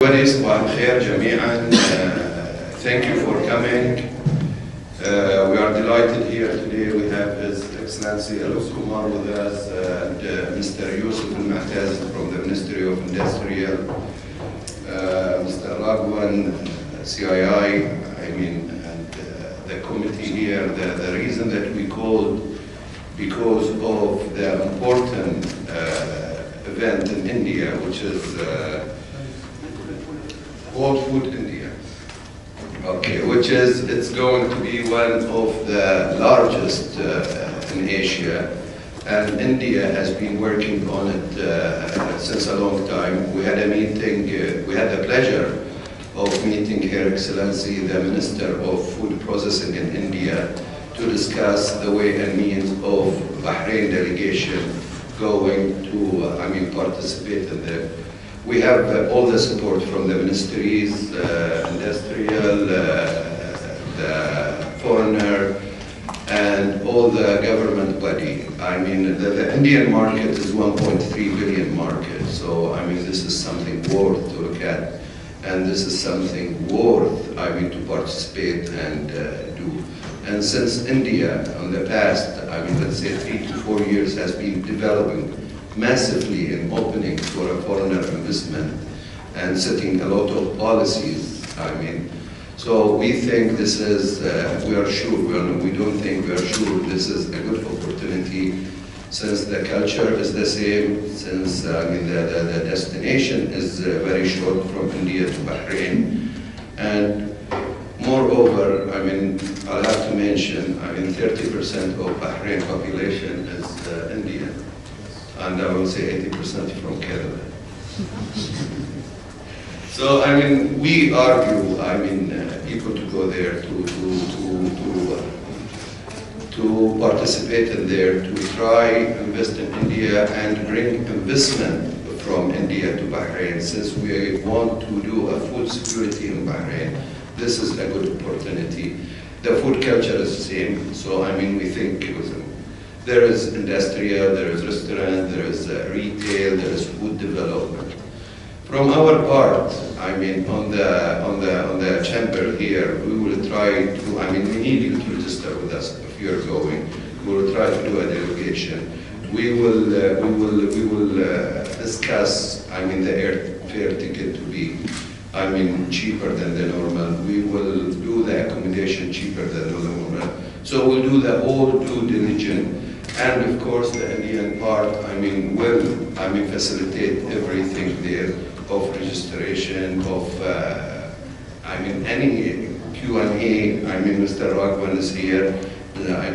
صباح الخير جميعا. Thank you for coming. We are delighted here today. We have His Excellency Kumar with us and Mr. Yusuf Al-Mu'taz from the Ministry of Industrial, Mr. Ragwan, CII, and the committee here. The reason that we called because of the important event in India, which is World Food India, it's going to be one of the largest in Asia, and India has been working on it since a long time. We had a meeting, we had the pleasure of meeting Her Excellency, the Minister of Food Processing in India, to discuss the way and means of Bahrain delegation going to, participate in the. We have all the support from the ministries, industrial, the foreigner, and all the government body. The Indian market is 1.3 billion market. So, this is something worth to look at. And this is something worth, to participate and do. And since India, in the past, let's say 3 to 4 years, has been developing massively in opening for a foreigner investment and setting a lot of policies, So we think this is, we are sure, we don't think, we are sure this is a good opportunity since the culture is the same, since the destination is very short from India to Bahrain. And moreover, I'll have to mention, 30% of Bahrain population is Indian. And I will say 80% from Canada. So we argue, people to go there to participate in there, to try invest in India and bring investment from India to Bahrain. Since we want to do a food security in Bahrain, this is a good opportunity. The food culture is the same, so we think it was. There is industrial, there is restaurant, there is retail, there is food development. From our part, on the chamber here, we will try to. We need you to register with us if you are going. We will try to do a delegation. We will discuss. The airfare ticket to be, cheaper than the normal. We will do the accommodation cheaper than the normal. So we'll do the whole due diligence. And of course, the Indian part, will, facilitate everything there of registration, of, any Q&A. Mr. Ragwan is here.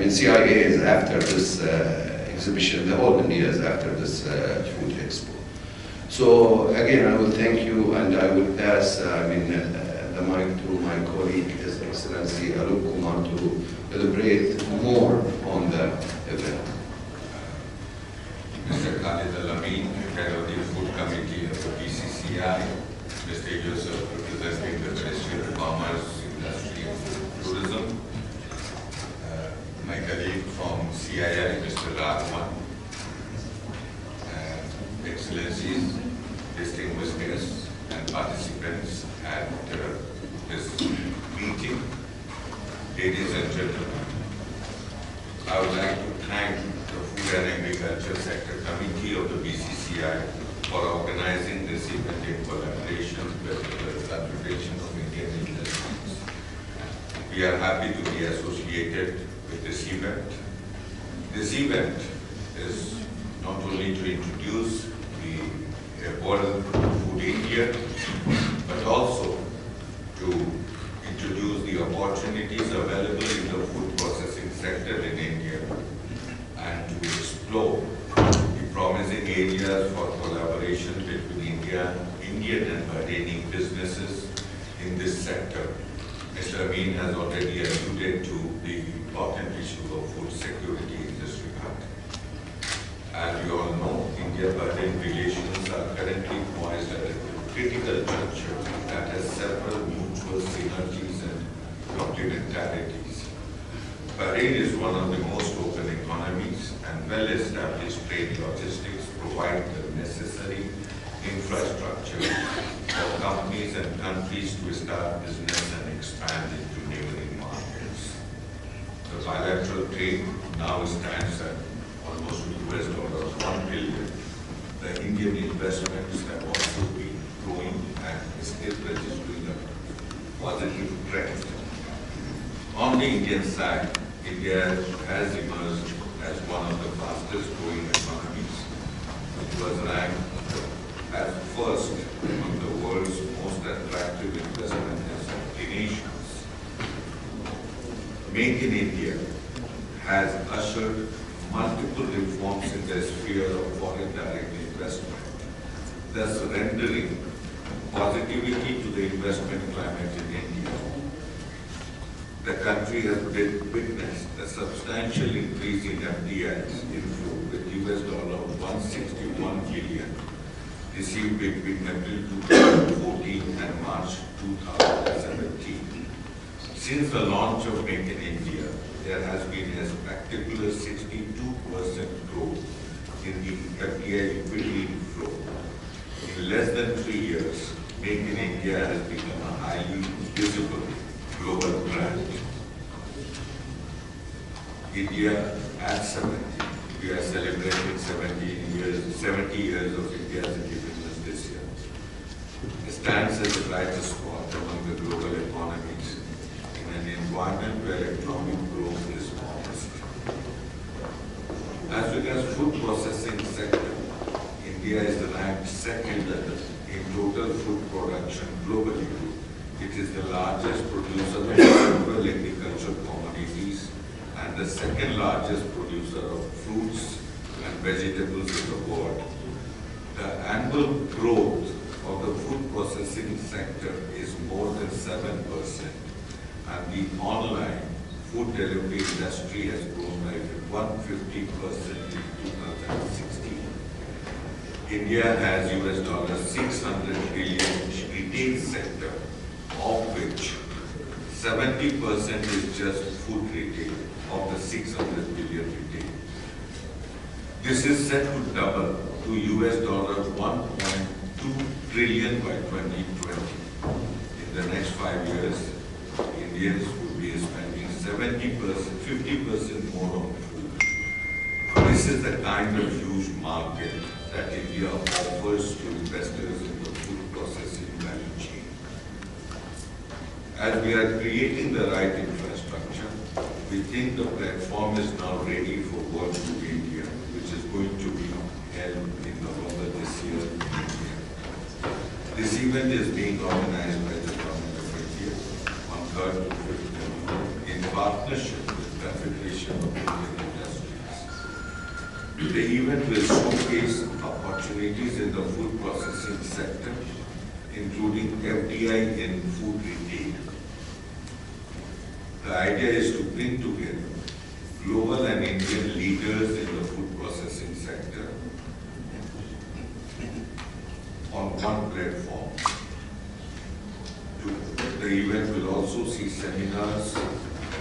CIA is after this exhibition. The whole India is after this food expo. So again, I will thank you, and I will pass, the mic to my colleague, His Excellency Kumar, to elaborate more on the event. Mr. Khalid Al Amin, head of the Food Committee of the BCCI, Mr. Yusuf, representing the Ministry of Commerce, Industry and Tourism, my colleague from CII, Mr. Ragwan, Excellencies, distinguished guests and participants at this meeting, ladies and gentlemen, I would like to thank the Food and Agriculture Sector Committee of the BCCI for organizing this event in collaboration with the Confederation of Indian Industries. We are happy to be associated with this event. This event is not only to introduce the World Food India, but also to introduce the opportunities available in the food processing sector in India and to explore the promising areas for collaboration between Indian and Bahraini businesses in this sector. Mr. Amin has already alluded to the important issue of food security in this regard. As you all know, India-Bahrain relations are currently poised at a critical juncture that has several mutual synergies and complementarities. Bahrain is one of the most open economies, and well-established trade logistics provide the necessary infrastructure for companies and countries to start business and expand into neighboring markets. The bilateral trade now stands at almost $1 billion. The Indian investments have also been growing and still registering a positive trend. On the Indian side, India has emerged as one of the fastest growing economies. It was ranked as first among the world's most attractive investment destinations. Make in India has ushered multiple reforms in the sphere of foreign direct investment, thus rendering positivity to the investment climate in India. The country has witnessed a substantial increase in FDIs inflow with $161 billion received between April 2014 and March 2017. Since the launch of Make in India, there has been a spectacular 62% growth in the FDI equity inflow. In less than 3 years, Make in India has become a highly visible global brand. India at 70. We are celebrating 70 years of India's independence this year. It stands as the brightest spot among the global economies in an environment where economic growth is modest. As regards food processing sector, India is ranked second in total food production globally. It is the largest producer of rural agricultural commodities and the second largest producer of fruits and vegetables in the world. The annual growth of the food processing sector is more than 7%, and the online food delivery industry has grown by 150% in 2016. India has $600 billion retail sector, of which 70% is just food retail of the 600 billion retail. This is set to double to $1.2 trillion by 2020. In the next 5 years, Indians will be spending 50% more on food. This is the kind of huge market that India offers to investors in the food processing value chain. As we are creating the right infrastructure, we think the platform is now ready for World Food India, which is going to be held in November this year in India. This event is being organized by the Government of India on 3rd to 5th November in partnership with the Confederation of Indian Industries. The event will showcase opportunities in the food processing sector, including FDI in food retail. The idea is to bring together global and Indian leaders in the food processing sector on one platform. The event will also see seminars,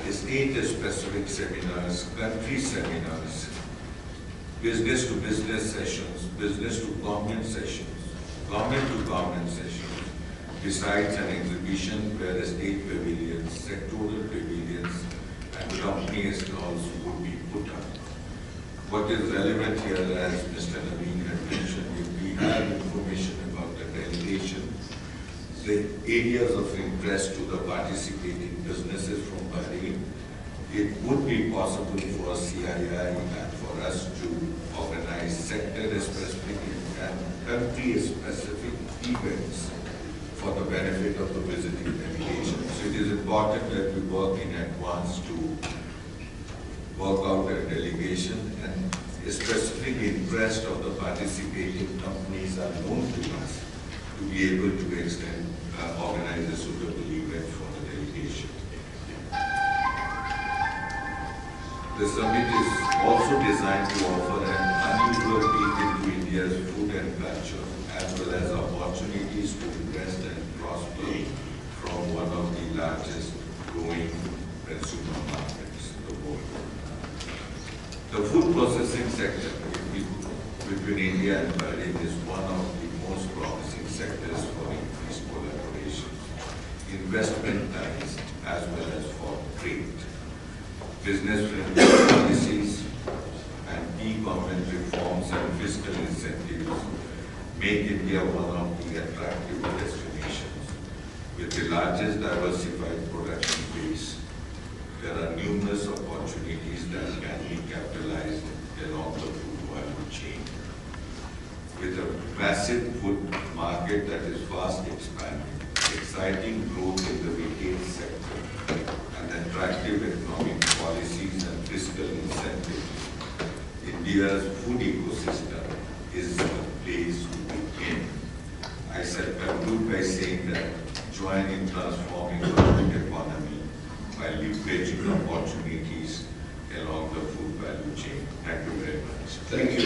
state-specific seminars, country seminars, business-to-business sessions, business-to-government sessions, government-to-government sessions, besides an exhibition where state pavilions, sectoral pavilions, and company stalls would be put up. What is relevant here, as Mr. Amin had mentioned, if we have information about the delegation, the areas of interest to the participating businesses from Bahrain, it would be possible for CII and for us to organize sector-specific and country-specific events for the benefit of the visiting delegation. So it is important that we work in advance to work out a delegation, and a specific interest of the participating companies are known to us to be able to organize a suitable event for the delegation. The summit is also designed to offer an unusual peek into India's food and culture, as well as opportunities to invest and prosper from one of the largest growing consumer markets in the world. The food processing sector between India and Bahrain is one of the most promising sectors for increased investment ties, as well as for trade. Business-friendly policies and e-government reforms and fiscal incentives make India one of the attractive destinations. With the largest diversified production base, there are numerous opportunities that can be capitalized along the food value chain. With a massive food market that is fast expanding, exciting growth in the retail sector, and attractive economic policies and fiscal incentives, India's food ecosystem is the place to begin. I shall conclude by saying that join in transforming the food economy by leveraging opportunities along the food value chain. Thank you very much. Thank you.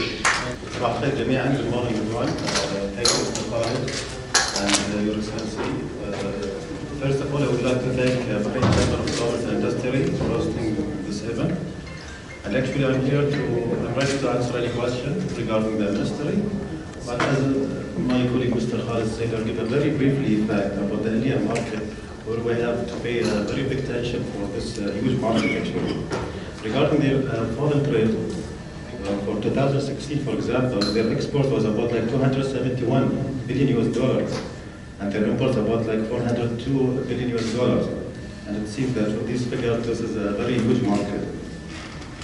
Good morning, everyone. Thank you, Mr. Khalid, and Your Excellency. First of all, I would like to thank Bahrain Chamber of Commerce and Industry for hosting this event. And actually, I'm here I'm ready to answer any question regarding the ministry. But as my colleague Mr. Khalid said, I'll give a very briefly fact about the Indian market, where we have to pay a very big attention for this huge market actually. Regarding the foreign trade, for 2016, for example, their export was about like 271 billion US dollars, and their import about like 402 billion US dollars. And it seems that with these figures, this is a very huge market.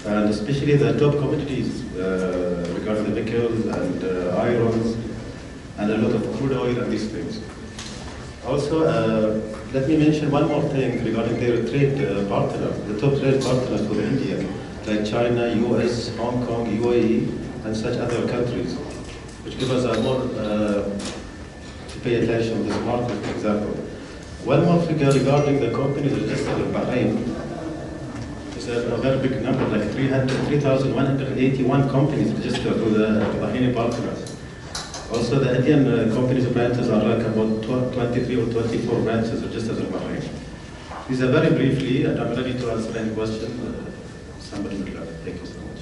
And especially the top commodities regarding the nickels and irons, and a lot of crude oil and these things. Also, let me mention one more thing regarding their trade partners, the top trade partners for India, like China, US, Hong Kong, UAE, and such other countries, which give us a more to pay attention to this market, for example. One more figure regarding the companies registered in Bahrain. It's a very big number, like 3,181 companies registered to the Bahraini partners. Also, the Indian companies' branches are like about 23 or 24 branches registered in Bahrain. These are very briefly, and I'm ready to answer any question somebody would like. Thank you so much.